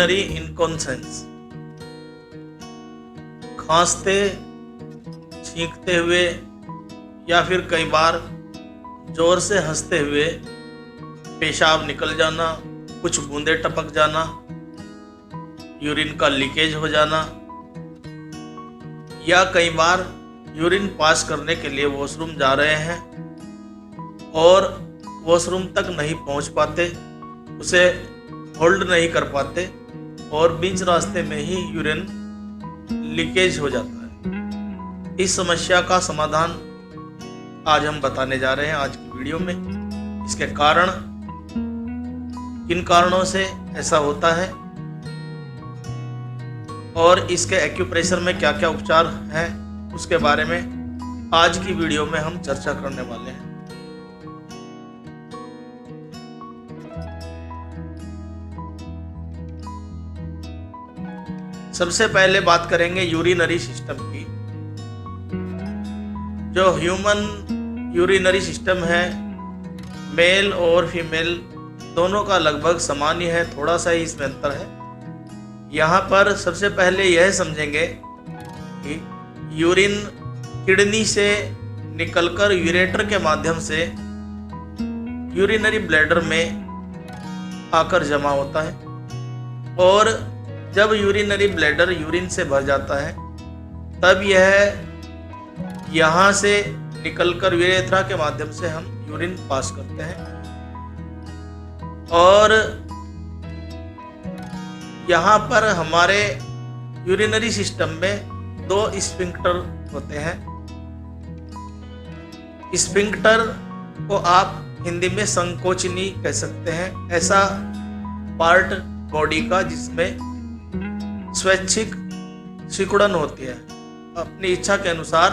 Urinary इनकॉन्सिस्टेंस, खांसते छींकते हुए या फिर कई बार जोर से हंसते हुए पेशाब निकल जाना, कुछ बूंदे टपक जाना, यूरिन का लीकेज हो जाना, या कई बार यूरिन पास करने के लिए वॉशरूम जा रहे हैं और वॉशरूम तक नहीं पहुंच पाते, उसे होल्ड नहीं कर पाते और बीच रास्ते में ही यूरिन लीकेज हो जाता है। इस समस्या का समाधान आज हम बताने जा रहे हैं आज की वीडियो में। इसके कारण, किन कारणों से ऐसा होता है और इसके एक्यूप्रेशर में क्या क्या उपचार हैं, उसके बारे में आज की वीडियो में हम चर्चा करने वाले हैं। सबसे पहले बात करेंगे यूरिनरी सिस्टम की। जो ह्यूमन यूरिनरी सिस्टम है, मेल और फीमेल दोनों का लगभग समान ही है, थोड़ा सा ही इसमें अंतर है। यहाँ पर सबसे पहले यह समझेंगे कि यूरिन किडनी से निकलकर यूरेटर के माध्यम से यूरिनरी ब्लैडर में आकर जमा होता है और जब यूरिनरी ब्लैडर यूरिन से भर जाता है तब यह यहाँ से निकलकर यूरेथ्रा के माध्यम से हम यूरिन पास करते हैं और यहाँ पर हमारे यूरिनरी सिस्टम में दो स्फिंक्टर होते हैं। स्फिंक्टर को आप हिंदी में संकोचनी कह सकते हैं, ऐसा पार्ट बॉडी का जिसमें स्वैच्छिक सिकुड़न होती है। अपनी इच्छा के अनुसार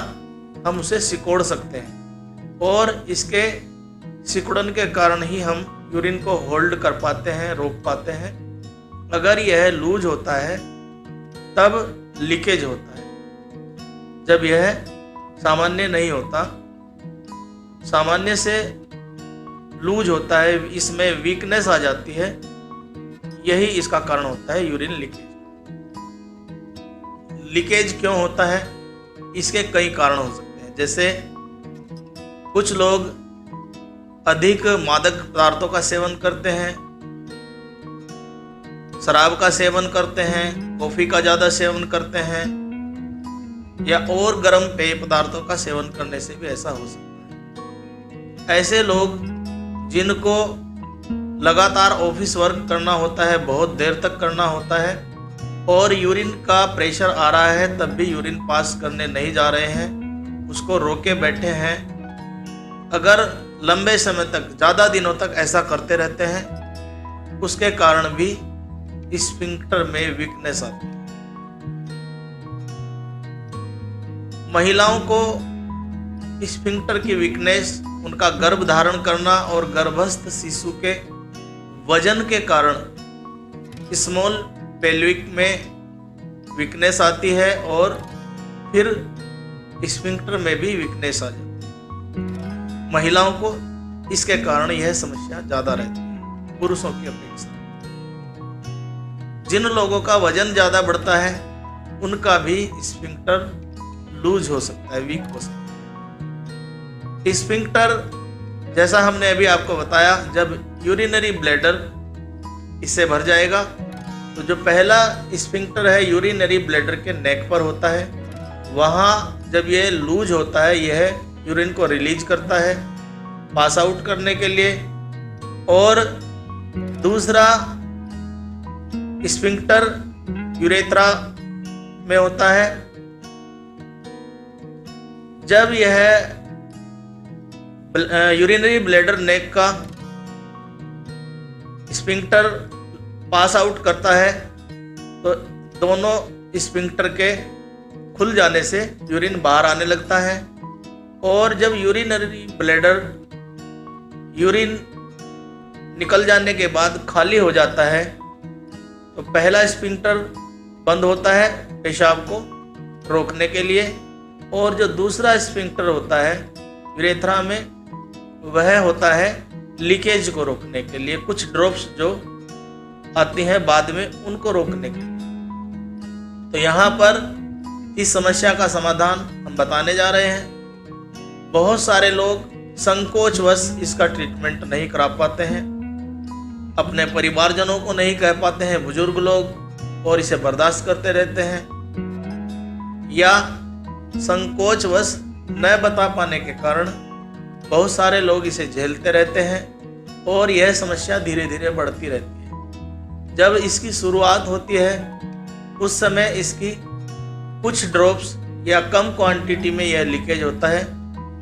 हम उसे सिकोड़ सकते हैं और इसके सिकुड़न के कारण ही हम यूरिन को होल्ड कर पाते हैं, रोक पाते हैं। अगर यह लूज होता है तब लीकेज होता है। जब यह सामान्य नहीं होता, सामान्य से लूज होता है, इसमें वीकनेस आ जाती है, यही इसका कारण होता है यूरिन लीकेज। लीकेज क्यों होता है? इसके कई कारण हो सकते हैं। जैसे कुछ लोग अधिक मादक पदार्थों का सेवन करते हैं, शराब का सेवन करते हैं, कॉफी का ज़्यादा सेवन करते हैं या और गर्म पेय पदार्थों का सेवन करने से भी ऐसा हो सकता है। ऐसे लोग जिनको लगातार ऑफिस वर्क करना होता है, बहुत देर तक करना होता है और यूरिन का प्रेशर आ रहा है तब भी यूरिन पास करने नहीं जा रहे हैं, उसको रोके बैठे हैं, अगर लंबे समय तक, ज़्यादा दिनों तक ऐसा करते रहते हैं, उसके कारण भी स्फिंक्टर में वीकनेस आती है। महिलाओं को स्फिंक्टर की वीकनेस उनका गर्भ धारण करना और गर्भस्थ शिशु के वजन के कारण स्मॉल पेल्विक में वीकनेस आती है और फिर स्फिंक्टर में भी वीकनेस आ जाती है। महिलाओं को इसके कारण यह समस्या ज़्यादा रहती है पुरुषों की अपेक्षा। जिन लोगों का वजन ज़्यादा बढ़ता है उनका भी स्फिंक्टर लूज हो सकता है, वीक हो सकता है। स्फिंक्टर, जैसा हमने अभी आपको बताया, जब यूरिनरी ब्लैडर इससे भर जाएगा तो जो पहला स्फिंक्टर है यूरिनरी ब्लैडर के नेक पर होता है, वहाँ जब ये लूज होता है यह यूरिन को रिलीज करता है पास आउट करने के लिए। और दूसरा स्फिंक्टर यूरेथ्रा में होता है। जब यह यूरिनरी ब्लैडर नेक का स्फिंक्टर पास आउट करता है तो दोनों स्फिंक्टर के खुल जाने से यूरिन बाहर आने लगता है और जब यूरिनरी ब्लैडर यूरिन निकल जाने के बाद खाली हो जाता है तो पहला स्फिंक्टर बंद होता है पेशाब को रोकने के लिए और जो दूसरा स्फिंक्टर होता है यूरेथ्रा में वह होता है लीकेज को रोकने के लिए। कुछ ड्रॉप्स जो आती हैं बाद में, उनको रोकने के लिए। तो यहाँ पर इस समस्या का समाधान हम बताने जा रहे हैं। बहुत सारे लोग संकोचवश इसका ट्रीटमेंट नहीं करा पाते हैं, अपने परिवारजनों को नहीं कह पाते हैं, बुजुर्ग लोग, और इसे बर्दाश्त करते रहते हैं, या संकोचवश न बता पाने के कारण बहुत सारे लोग इसे झेलते रहते हैं और यह समस्या धीरे धीरे बढ़ती रहती है। जब इसकी शुरुआत होती है उस समय इसकी कुछ ड्रॉप्स या कम क्वांटिटी में यह लीकेज होता है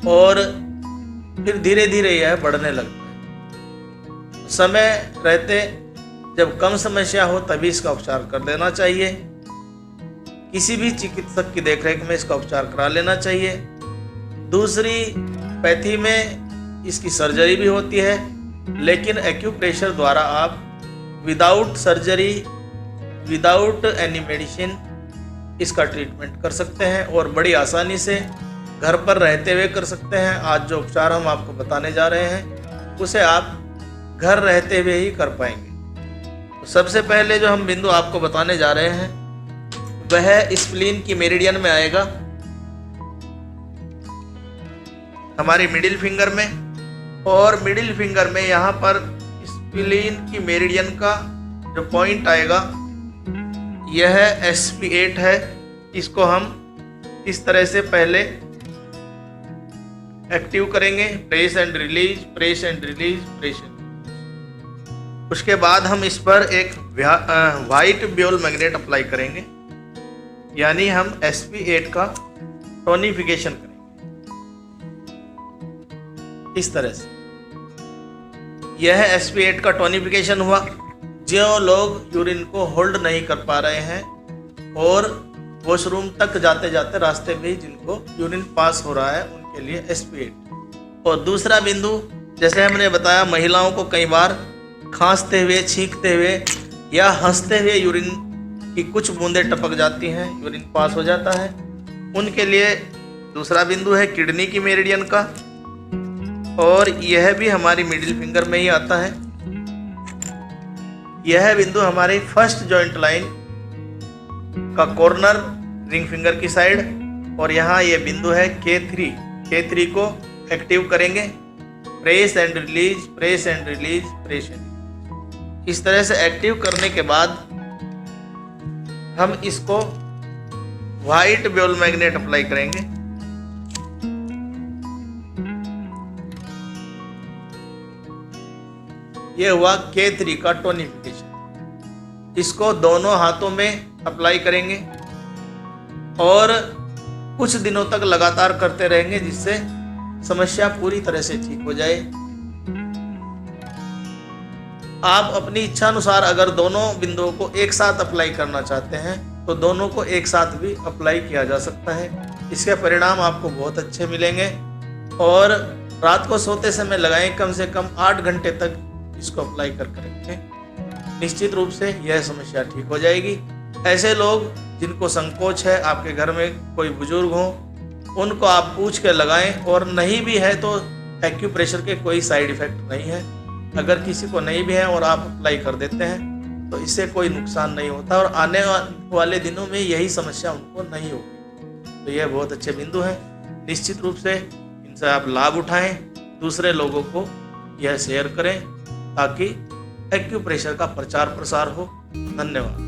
और फिर धीरे धीरे यह बढ़ने लगता है। समय रहते जब कम समस्या हो तभी इसका उपचार कर लेना चाहिए। किसी भी चिकित्सक की देखरेख में इसका उपचार करा लेना चाहिए। दूसरी, पैथी में इसकी सर्जरी भी होती है, लेकिन एक्यूप्रेशर द्वारा आप without surgery, without any medicine इसका ट्रीटमेंट कर सकते हैं और बड़ी आसानी से घर पर रहते हुए कर सकते हैं। आज जो उपचार हम आपको बताने जा रहे हैं उसे आप घर रहते हुए ही कर पाएंगे। तो सबसे पहले जो हम बिंदु आपको बताने जा रहे हैं वह स्प्लीन की मेरिडियन में आएगा, हमारी मिडिल फिंगर में। और मिडिल फिंगर में यहाँ पर स्प्लीन की मेरिडियन का जो पॉइंट आएगा यह SP8 है। इसको हम इस तरह से पहले एक्टिव करेंगे, press and release, press and release, press and release. उसके बाद हम इस पर एक वाइट ब्योल मैग्नेट अप्लाई करेंगे, यानी हम SP8 का टोनिफिकेशन करेंगे इस तरह से। यह SP8 का टोनिफिकेशन हुआ। जो लोग यूरिन को होल्ड नहीं कर पा रहे हैं और वॉशरूम तक जाते जाते रास्ते में ही जिनको यूरिन पास हो रहा है उनके लिए SP8। और दूसरा बिंदु, जैसे हमने बताया, महिलाओं को कई बार खांसते हुए, छींकते हुए या हंसते हुए यूरिन की कुछ बूंदें टपक जाती हैं, यूरिन पास हो जाता है, उनके लिए दूसरा बिंदु है किडनी की मेरिडियन का, और यह भी हमारी मिडिल फिंगर में ही आता है। यह बिंदु हमारी फर्स्ट जॉइंट लाइन का कॉर्नर रिंग फिंगर की साइड, और यहाँ ये बिंदु है K3। K3 को एक्टिव करेंगे, press and release, press and release, press and. इस तरह से एक्टिव करने के बाद हम इसको वाइट ब्योल मैग्नेट अप्लाई करेंगे। यह हुआ K3 का टोनिफिकेशन। इसको दोनों हाथों में अप्लाई करेंगे और कुछ दिनों तक लगातार करते रहेंगे, जिससे समस्या पूरी तरह से ठीक हो जाए। आप अपनी इच्छा अनुसार अगर दोनों बिंदुओं को एक साथ अप्लाई करना चाहते हैं तो दोनों को एक साथ भी अप्लाई किया जा सकता है। इसके परिणाम आपको बहुत अच्छे मिलेंगे। और रात को सोते समय लगाएं, कम से कम 8 घंटे तक इसको अप्लाई करके रखें। निश्चित रूप से यह समस्या ठीक हो जाएगी। ऐसे लोग जिनको संकोच है, आपके घर में कोई बुजुर्ग हो, उनको आप पूछ के लगाएं, और नहीं भी है तो एक्यूप्रेशर के कोई साइड इफेक्ट नहीं है। अगर किसी को नहीं भी है और आप अप्लाई कर देते हैं तो इससे कोई नुकसान नहीं होता, और आने वाले दिनों में यही समस्या उनको नहीं होगी। तो यह बहुत अच्छे बिंदु हैं। निश्चित रूप से इनसे आप लाभ उठाएं, दूसरे लोगों को यह शेयर करें ताकि एक्यूप्रेशर का प्रचार प्रसार हो। धन्यवाद।